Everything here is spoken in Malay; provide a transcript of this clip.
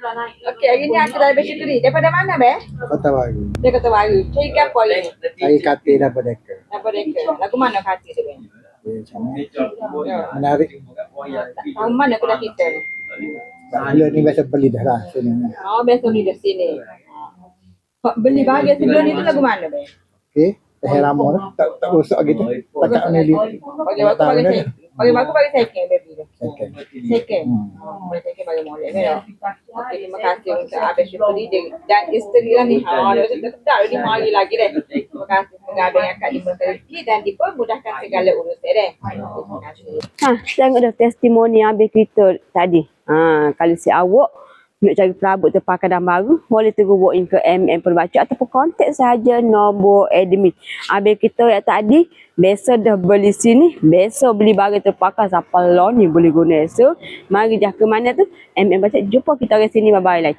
Okey, hari ni aku dah habis syukur ni. Daripada mana, Beh? Kota Baru. Dia kata baru. Cari ke apa hari ni? Cari katil daripada Deka. Daripada ke? Lagu mana hati tu, Beh? Menarik. Tahu mana kuda kita ni? Bulan ni biasa beli dah lah. Sini. Oh, biasa ni dah sini. Beli bahagian sebelum ni tu lagu mana, Beh? Okey. Teh Ramo lah. Tak rosak gitu. Takak ni lihat. Bagi aku bagi second, baby tu. Second. Second. Boleh second bagi molek ni. Okey, terima kasih untuk Abang Syukuri dan isteri lah ni. Dia sedap dia mari lagi deh. Terima kasih semoga abang akak dimurahkan rezeki dan dipermudahkan segala urusan deh. Terima kasih. Tengok dah testimoni abang kita tadi. Kalau si awak nak cari perabot terpakai dan baru, boleh terus walk in ke MM Perbacu ataupun kontak saja nombor admin. Abang kita yang tadi, besok dah beli sini, besok beli barang terpakai sampai law ni boleh guna esok. Mari dah ke mana tu? MM Perbacu. Jumpa kita orang sini, bye-bye lah.